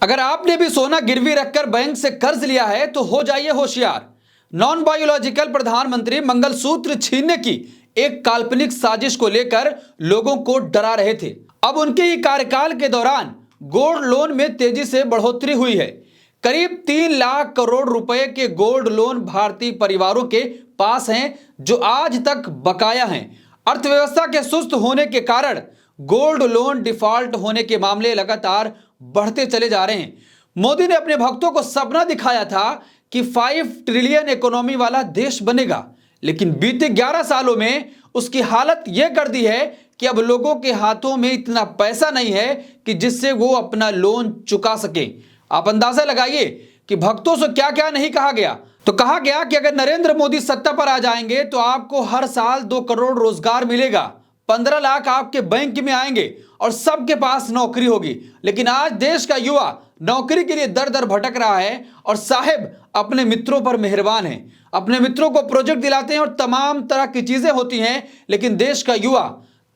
अगर आपने भी सोना गिरवी रखकर बैंक से कर्ज लिया है तो हो जाइए होशियार। नॉन बायोलॉजिकल प्रधानमंत्री मंगलसूत्र छीनने की एक काल्पनिक साजिश को लेकर लोगों को डरा रहे थे। अब उनके ही कार्यकाल के दौरान गोल्ड लोन में तेजी से बढ़ोतरी हुई है। करीब 3 लाख करोड़ रुपए के गोल्ड लोन भारतीय परिवारों के पास हैं, जो आज तक बकाया हैं। अर्थव्यवस्था के सुस्त होने के कारण गोल्ड लोन डिफॉल्ट होने के मामले लगातार बढ़ते चले जा रहे हैं। मोदी ने अपने भक्तों को सपना दिखाया था कि 5 ट्रिलियन इकोनॉमी वाला देश बनेगा, लेकिन बीते 11 सालों में उसकी हालत यह कर दी है कि अब लोगों के हाथों में इतना पैसा नहीं है कि जिससे वो अपना लोन चुका सके। आप अंदाजा लगाइए कि भक्तों से क्या क्या नहीं कहा गया। तो कहा गया कि अगर नरेंद्र मोदी सत्ता पर आ जाएंगे तो आपको हर साल 2 करोड़ रोजगार मिलेगा, 15 लाख आपके बैंक में आएंगे और सबके पास नौकरी होगी। लेकिन आज देश का युवा नौकरी के लिए दर दर भटक रहा है और साहेब अपने मित्रों पर मेहरबान हैं, अपने मित्रों को प्रोजेक्ट दिलाते हैं और तमाम तरह की चीजें होती हैं, लेकिन देश का युवा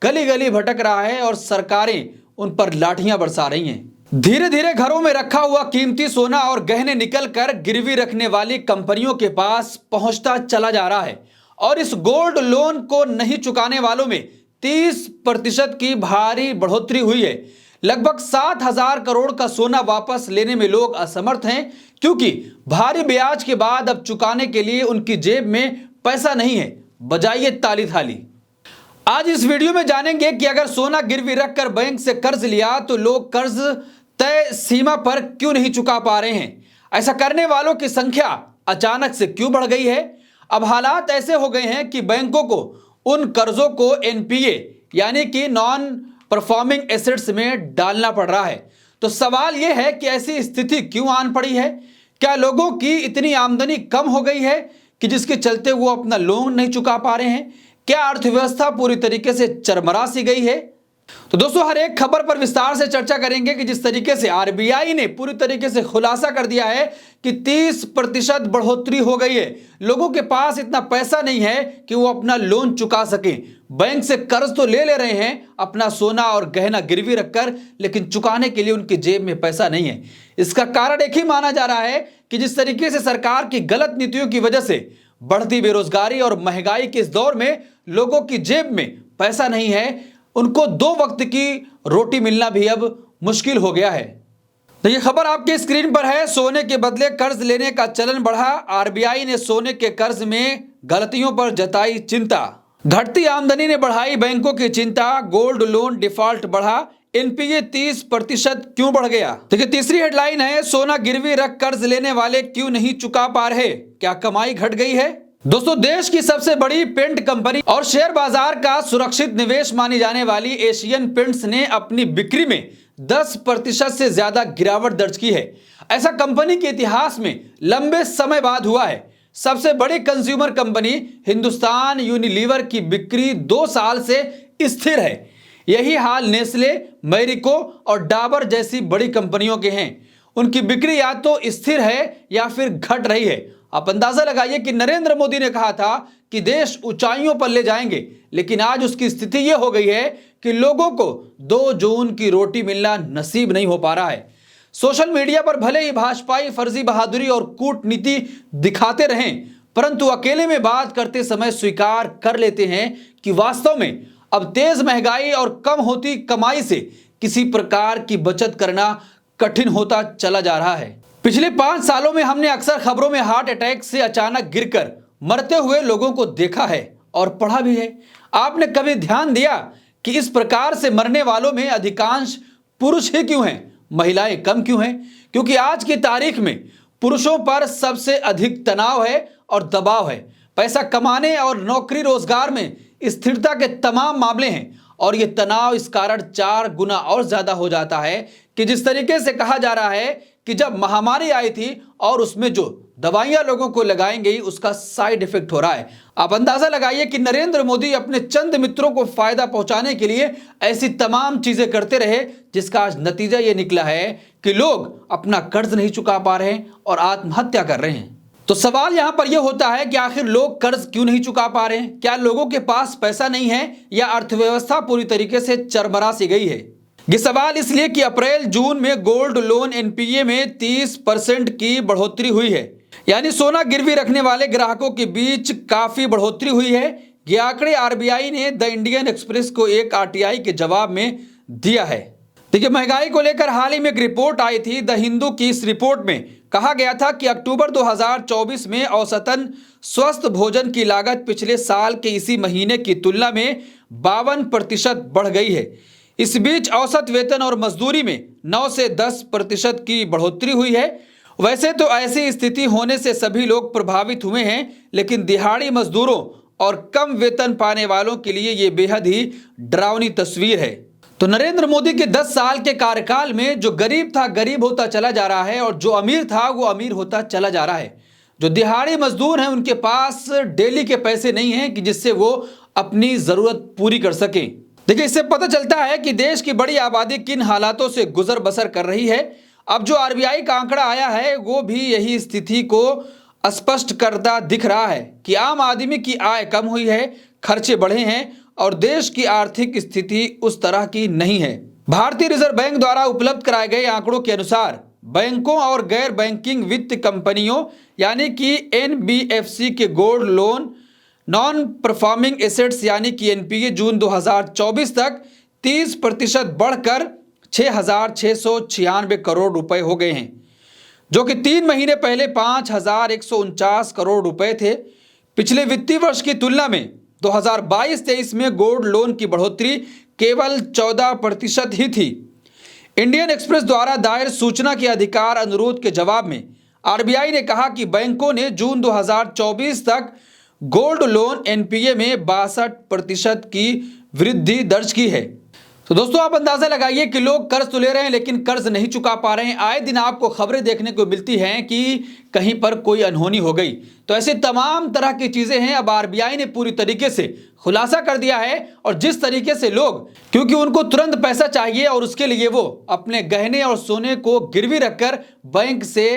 गली गली भटक रहा है और सरकारें उन पर लाठियां बरसा रही हैं। धीरे धीरे घरों में रखा हुआ कीमती सोना और गहने निकलकर गिरवी रखने वाली कंपनियों के पास पहुंचता चला जा रहा है और इस गोल्ड लोन को नहीं चुकाने वालों में 30% की भारी बढ़ोतरी हुई है। लगभग 7,000 करोड़ का सोना वापस लेने में लोग असमर्थ हैं, क्योंकि भारी ब्याज के बाद अब चुकाने के लिए उनकी जेब में पैसा नहीं है। बजाइए ताली थाली। आज इस वीडियो में जानेंगे कि अगर सोना गिरवी रखकर बैंक से कर्ज लिया तो लोग कर्ज तय सीमा पर क्यों नहीं चुका पा रहे हैं। ऐसा करने वालों की संख्या अचानक से क्यों बढ़ गई है। अब हालात ऐसे हो गए हैं कि बैंकों को उन कर्जों को एनपीए यानी कि नॉन परफॉर्मिंग एसेट्स में डालना पड़ रहा है। तो सवाल यह है कि ऐसी स्थिति क्यों आन पड़ी है। क्या लोगों की इतनी आमदनी कम हो गई है कि जिसके चलते वो अपना लोन नहीं चुका पा रहे हैं। क्या अर्थव्यवस्था पूरी तरीके से चरमरा सी गई है। तो दोस्तों, हर एक खबर पर विस्तार से चर्चा करेंगे कि जिस तरीके से आरबीआई ने पूरी तरीके से खुलासा कर दिया है कि 30% बढ़ोतरी हो गई है। लोगों के पास इतना पैसा नहीं है कि वो अपना लोन चुका सकें। बैंक से कर्ज तो ले रहे हैं अपना सोना और गहना गिरवी रखकर, लेकिन चुकाने के लिए उनकी जेब में पैसा नहीं है। इसका कारण एक ही माना जा रहा है कि जिस तरीके से सरकार की गलत नीतियों की वजह से बढ़ती बेरोजगारी और महंगाई के इस दौर में लोगों की जेब में पैसा नहीं है, उनको 2 वक्त की रोटी मिलना भी अब मुश्किल हो गया है। तो ये खबर आपके स्क्रीन पर है। सोने के बदले कर्ज लेने का चलन बढ़ा। आरबीआई ने सोने के कर्ज में गलतियों पर जताई चिंता। घटती आमदनी ने बढ़ाई बैंकों की चिंता। गोल्ड लोन डिफॉल्ट बढ़ा। एनपीए 30% क्यों बढ़ गया। देखिए, तीसरी हेडलाइन है, सोना गिरवी रख कर्ज लेने वाले क्यों नहीं चुका पा रहे, क्या कमाई घट गई है। दोस्तों, देश की सबसे बड़ी पेंट कंपनी और शेयर बाजार का सुरक्षित निवेश मानी जाने वाली एशियन पेंट्स ने अपनी बिक्री में 10% से ज्यादा गिरावट दर्ज की है। ऐसा कंपनी के इतिहास में लंबे समय बाद हुआ है। सबसे बड़ी कंज्यूमर कंपनी हिंदुस्तान यूनिलीवर की बिक्री 2 साल से स्थिर है। यही हाल नेस्ले, मैरिको और डाबर जैसी बड़ी कंपनियों के हैं। उनकी बिक्री या तो स्थिर है या फिर घट रही है। आप अंदाजा लगाइए कि नरेंद्र मोदी ने कहा था कि देश ऊंचाइयों पर ले जाएंगे, लेकिन आज उसकी स्थिति यह हो गई है कि लोगों को 2 जून की रोटी मिलना नसीब नहीं हो पा रहा है। सोशल मीडिया पर भले ही भाजपाई फर्जी बहादुरी और कूटनीति दिखाते रहें, परंतु अकेले में बात करते समय स्वीकार कर लेते हैं कि वास्तव में अब तेज महंगाई और कम होती कमाई से किसी प्रकार की बचत करना कठिन होता चला जा रहा है। पिछले 5 सालों में हमने अक्सर खबरों में हार्ट अटैक से अचानक गिरकर मरते हुए लोगों को देखा है और पढ़ा भी है। आपने कभी ध्यान दिया कि इस प्रकार से मरने वालों में अधिकांश पुरुष ही क्यों हैं, महिलाएं कम क्यों हैं। क्योंकि आज की तारीख में पुरुषों पर सबसे अधिक तनाव है और दबाव है। पैसा कमाने और नौकरी रोजगार में स्थिरता के तमाम मामले हैं और ये तनाव इस कारण 4 गुना और ज्यादा हो जाता है कि जिस तरीके से कहा जा रहा है कि जब महामारी आई थी और उसमें जो दवाइयां लोगों को लगाई गई उसका साइड इफेक्ट हो रहा है। आप अंदाजा लगाइए कि नरेंद्र मोदी अपने चंद मित्रों को फायदा पहुंचाने के लिए ऐसी तमाम चीजें करते रहे, जिसका आज नतीजा ये निकला है कि लोग अपना कर्ज नहीं चुका पा रहे हैं और आत्महत्या कर रहे हैं। तो सवाल यहां पर यह होता है कि आखिर लोग कर्ज क्यों नहीं चुका पा रहे हैं। क्या लोगों के पास पैसा नहीं है या अर्थव्यवस्था पूरी तरीके से चरमरा सी गई है। ये सवाल इसलिए कि अप्रैल जून में गोल्ड लोन एनपीए में 30% की बढ़ोतरी हुई है, यानी सोना गिरवी रखने वाले ग्राहकों के बीच काफी बढ़ोतरी हुई है। ये आंकड़े आरबीआई ने द इंडियन एक्सप्रेस को एक आरटीआई के जवाब में दिया है। देखिए, महंगाई को लेकर हाल ही में एक रिपोर्ट आई थी द हिंदू की। इस रिपोर्ट में कहा गया था कि अक्टूबर 2024 में औसतन स्वस्थ भोजन की लागत पिछले साल के इसी महीने की तुलना में 52% बढ़ गई है। इस बीच औसत वेतन और मजदूरी में 9 से 10% की बढ़ोतरी हुई है। वैसे तो ऐसी स्थिति होने से सभी लोग प्रभावित हुए हैं, लेकिन दिहाड़ी मजदूरों और कम वेतन पाने वालों के लिए ये बेहद ही डरावनी तस्वीर है। तो नरेंद्र मोदी के 10 साल के कार्यकाल में जो गरीब था गरीब होता चला जा रहा है और जो अमीर था वो अमीर होता चला जा रहा है। जो दिहाड़ी मजदूर हैं उनके पास डेली के पैसे नहीं हैं कि जिससे वो अपनी जरूरत पूरी कर सकें। देखिए, इससे पता चलता है कि देश की बड़ी आबादी किन हालातों से गुजर बसर कर रही है। अब जो आरबीआई का आंकड़ा आया है वो भी यही स्थिति को स्पष्ट करता दिख रहा है कि आम आदमी की आय कम हुई है, खर्चे बढ़े हैं और देश की आर्थिक स्थिति उस तरह की नहीं है। भारतीय रिजर्व बैंक द्वारा उपलब्ध कराए गए आंकड़ों के अनुसार बैंकों और गैर बैंकिंग वित्त कंपनियों यानी कि एनबीएफसी के gold loan non performing assets यानी कि एनपीए जून 2024 तक 30% बढ़कर 6,696 करोड़ रुपए हो गए हैं, जो कि 3 महीने पहले 5,149 करोड़ रुपए थे। पिछले वित्तीय वर्ष की तुलना में 2022-23 में गोल्ड लोन की बढ़ोतरी केवल 14% ही थी। इंडियन एक्सप्रेस द्वारा दायर सूचना के अधिकार अनुरोध के जवाब में आरबीआई ने कहा कि बैंकों ने जून 2024 तक गोल्ड लोन एनपीए में 62% की वृद्धि दर्ज की है। तो दोस्तों, आप अंदाजा लगाइए कि लोग कर्ज तो ले रहे हैं लेकिन कर्ज नहीं चुका पा रहे हैं। आए दिन आपको खबरें देखने को मिलती हैं कि कहीं पर कोई अनहोनी हो गई। तो ऐसे तमाम तरह की चीजें हैं। अब आरबीआई ने पूरी तरीके से खुलासा कर दिया है और जिस तरीके से लोग, क्योंकि उनको तुरंत पैसा चाहिए और उसके लिए वो अपने गहने और सोने को गिरवी रखकर बैंक से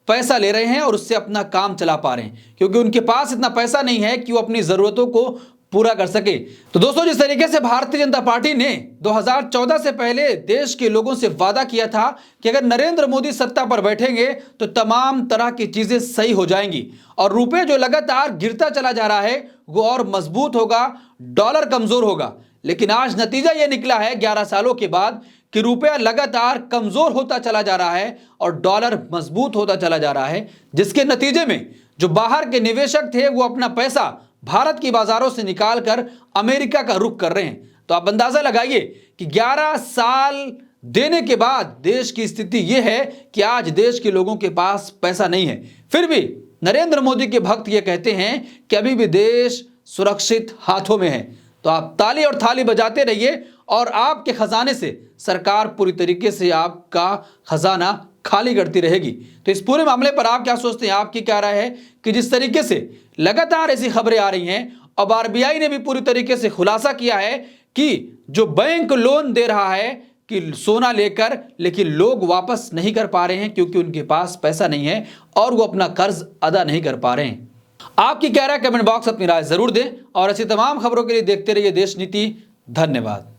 पैसा ले रहे हैं और उससे अपना काम चला पा रहे हैं, क्योंकि उनके पास इतना पैसा नहीं है कि वो अपनी जरूरतों को पूरा कर सके। तो दोस्तों, जिस तरीके से भारतीय जनता पार्टी ने 2014 से पहले देश के लोगों से वादा किया था कि अगर नरेंद्र मोदी सत्ता पर बैठेंगे तो तमाम तरह की चीजें सही हो जाएंगी और रुपए जो लगातार गिरता चला जा रहा है वो और मजबूत होगा, डॉलर कमजोर होगा। लेकिन आज नतीजा यह निकला है 11 सालों के बाद कि रुपया लगातार कमजोर होता चला जा रहा है और डॉलर मजबूत होता चला जा रहा है, जिसके नतीजे में जो बाहर के निवेशक थे वो अपना पैसा भारत की बाजारों से निकालकर अमेरिका का रुख कर रहे हैं। तो आप अंदाजा लगाइए कि 11 साल देने के बाद देश की स्थिति यह है कि आज देश के लोगों के पास पैसा नहीं है। फिर भी नरेंद्र मोदी के भक्त ये कहते हैं कि अभी भी देश सुरक्षित हाथों में है। तो आप ताली और थाली बजाते रहिए और आपके खजाने से सरकार पूरी तरीके से आपका खजाना खाली करती रहेगी। तो इस पूरे मामले पर आप क्या सोचते हैं? आपकी क्या राय है कि जिस तरीके से लगातार ऐसी खबरें आ रही हैं, अब आरबीआई ने भी पूरी तरीके से खुलासा किया है कि जो बैंक लोन दे रहा है कि सोना लेकर, लेकिन लोग वापस नहीं कर पा रहे हैं क्योंकि उनके पास पैसा नहीं है और वो अपना कर्ज अदा नहीं कर पा रहे हैं। आपकी क्या राय? कमेंट बॉक्स अपनी राय जरूर दें और ऐसी तमाम खबरों के लिए देखते रहिए देश नीति। धन्यवाद।